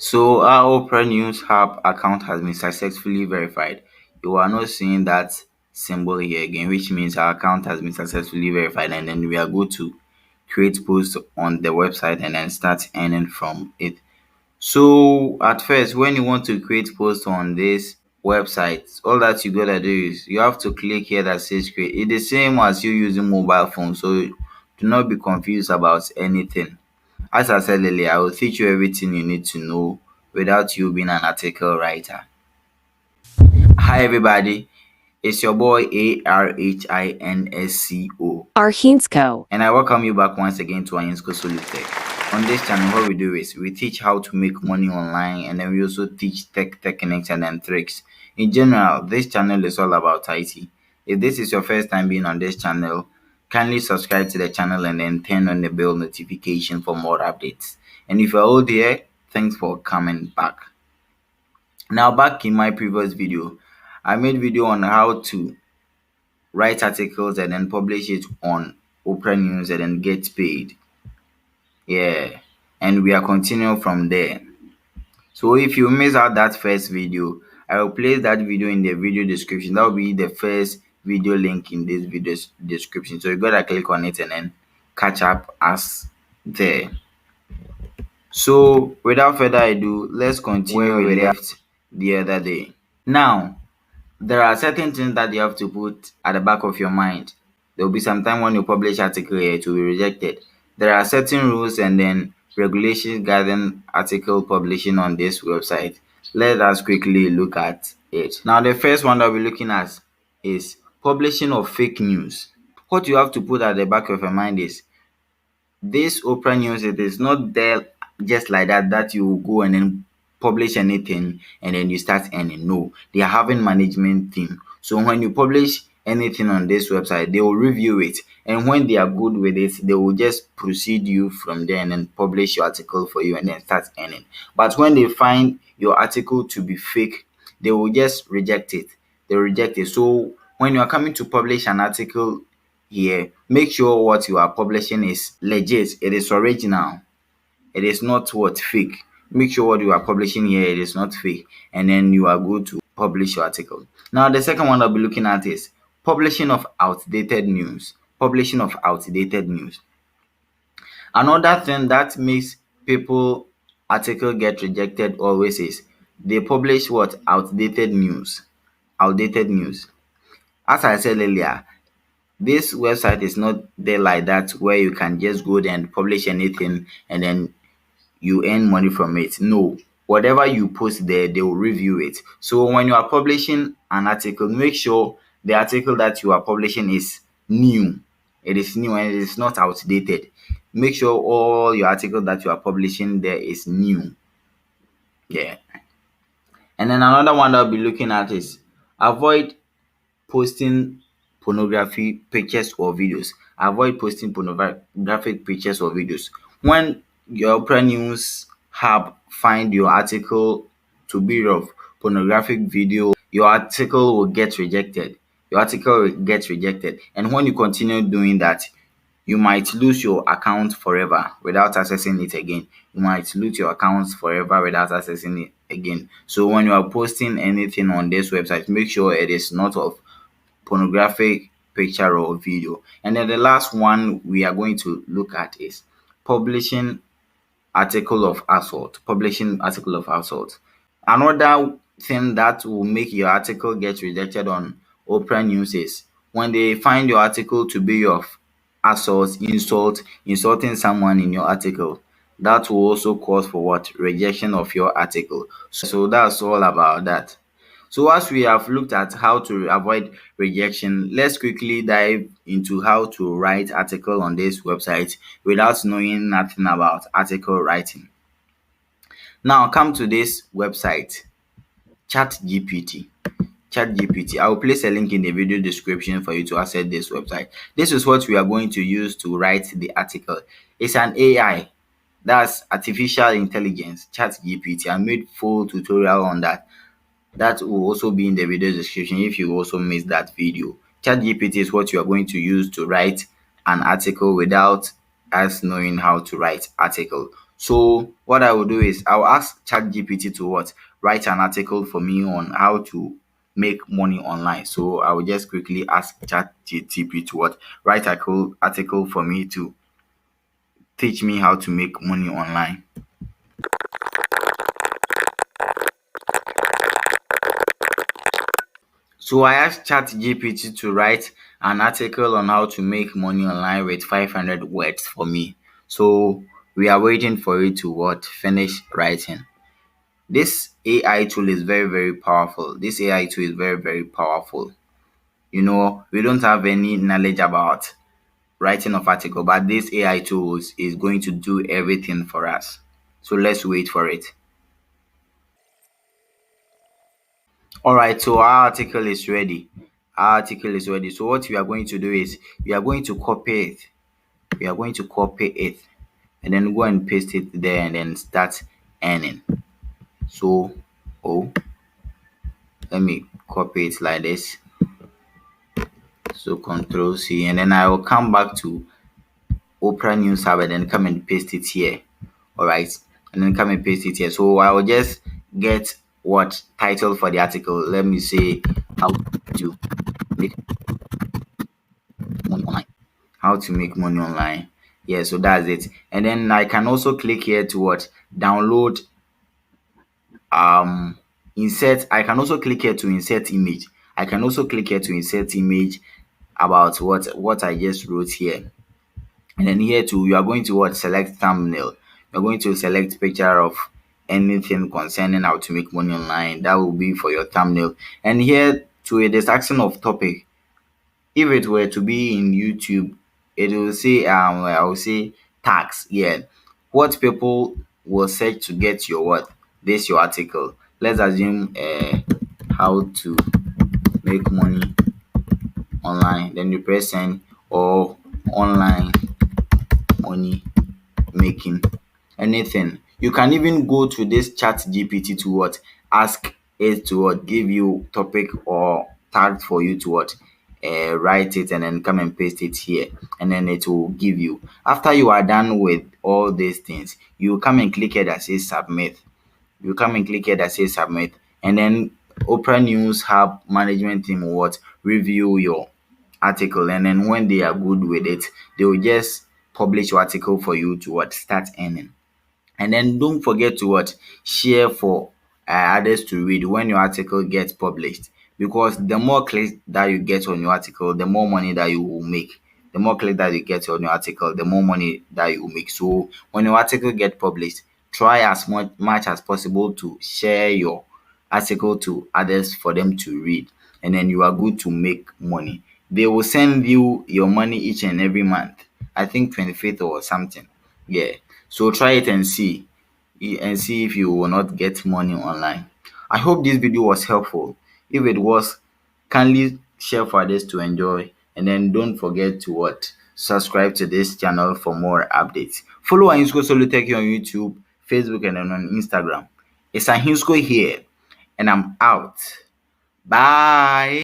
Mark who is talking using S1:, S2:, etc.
S1: So our Opera News app account has been successfully verified. You are not seeing that symbol here again, which means our account has been successfully verified, and then we are good to create posts on the website and then start earning from it. So at first, when you want to create posts on this website, all that you gotta do is you have to click here that says create. It's the same as you using mobile phone, so do not be confused about anything. As I said earlier, I will teach you everything you need to know without you being an article writer. Hi everybody, it's your boy Arhinsco.
S2: Arhinsco.
S1: And I welcome you back once again to Arhinsco Solu Tech. On this channel, what we do is we teach how to make money online, and then we also teach tech techniques and then tricks. In general, this channel is all about IT. If this is your first time being on this channel, kindly subscribe to the channel and then turn on the bell notification for more updates. And if you're old here, thanks for coming back. Now, back in my previous video, I made video on how to write articles and then publish it on Opera News and then get paid. Yeah, and we are continuing from there. So if you miss out that first video, I will place that video in the video description. That will be the first video link in this video description. So you gotta click on it and then catch up as there. So without further ado, let's continue where we left the other day. Now, there are certain things that you have to put at the back of your mind. There will be some time when you publish article here to be rejected. There are certain rules and then regulations guiding article publishing on this website. Let us quickly look at it. Now, the first one that we're looking at is publishing of fake news. What you have to put at the back of your mind is this Opera News, it is not there just like that you will go and then publish anything and then you start earning. No, they are having management team. So when you publish anything on this website, they will review it, and when they are good with it, they will just proceed you from there and then publish your article for you and then start earning. But when they find your article to be fake, they will just reject it. They reject it. So when you are coming to publish an article here, make sure what you are publishing is legit, it is original, it is not what fake. Make sure what you are publishing here, it is not fake, and then you are good to publish your article. Now the second one I'll be looking at is publishing of outdated news. Publishing of outdated news. Another thing that makes people article get rejected always is they publish what? Outdated news. Outdated news. As I said earlier, this website is not there like that where you can just go there and publish anything and then you earn money from it. No, whatever you post there, they will review it. So when you are publishing an article, make sure the article that you are publishing is new. It is new and it is not outdated. Make sure all your article that you are publishing there is new. Yeah. And then another one that I'll be looking at is avoid posting pornography pictures or videos. Avoid posting pornographic pictures or videos. When your Opera News hub find your article to be of pornographic video, your article will get rejected. Your article will get rejected. And when you continue doing that, you might lose your account forever without accessing it again. You might lose your account forever without accessing it again. So when you are posting anything on this website, make sure it is not of pornographic picture or video. And then the last one we are going to look at is publishing article of assault. Publishing article of assault. Another thing that will make your article get rejected on Opera News is when they find your article to be of assault, insulting someone in your article. That will also cause for what? Rejection of your article. So that's all about that. So as we have looked at how to avoid rejection, let's quickly dive into how to write article on this website without knowing nothing about article writing. Now come to this website, ChatGPT. ChatGPT. I will place a link in the video description for you to access this website. This is what we are going to use to write the article. It's an AI, that's artificial intelligence, ChatGPT. I made full tutorial on that. That will also be in the video description if you also missed that video. ChatGPT is what you are going to use to write an article without us knowing how to write article. So what I will do is I'll ask ChatGPT to what, write an article for me on how to make money online. So I will just quickly ask ChatGPT to what, write a cool article for me to teach me how to make money online. So I asked ChatGPT to write an article on how to make money online with 500 words for me. So we are waiting for it to what, finish writing. This AI tool is very, very powerful. This AI tool is very, very powerful. We don't have any knowledge about writing of article, but this AI tools is going to do everything for us. So let's wait for it. All right, so our article is ready. Our article is ready. So what we are going to do is we are going to copy it. We are going to copy it and then go and paste it there and then start earning. So, oh, let me copy it like this. So Control C, and then I will come back to Opera News Hub and then come and paste it here. All right, and then come and paste it here. So I will just get what title for the article. Let me say how to make money online. How to make money online. Yeah, so that's it. And then I can also click here to what, download, insert. I can also click here to insert image. I can also click here to insert image about what I just wrote here. And then here too, you are going to what, select thumbnail. You're going to select picture of anything concerning how to make money online. That will be for your thumbnail. And here to it is asking of topic. If it were to be in YouTube, it will say I will say tags. Yeah. What people will search to get your what? This your article. Let's assume how to make money online. Then you press send, or online money making, anything. You can even go to this chat GPT to what, ask it to what, give you topic or tag for you to what, write it and then come and paste it here, and then it will give you. After you are done with all these things, you come and click here that says submit. You come and click here that says submit, and then Opera News Hub management team will what, review your article, and then when they are good with it, they will just publish your article for you to what, start earning. And then don't forget to what, share for others to read when your article gets published, because the more clicks that you get on your article, the more money that you will make. The more clicks that you get on your article, the more money that you will make. So when your article get published, try as much as possible to share your article to others for them to read, and then you are good to make money. They will send you your money each and every month. I think 25th or something. Yeah. So try it and see if you will not get money online. I hope this video was helpful. If it was, kindly share for others to enjoy, and then don't forget to what, subscribe to this channel for more updates. Follow Ahinsko Solutech on YouTube, Facebook, and then on Instagram. It's Ahinsko here, and I'm out. Bye.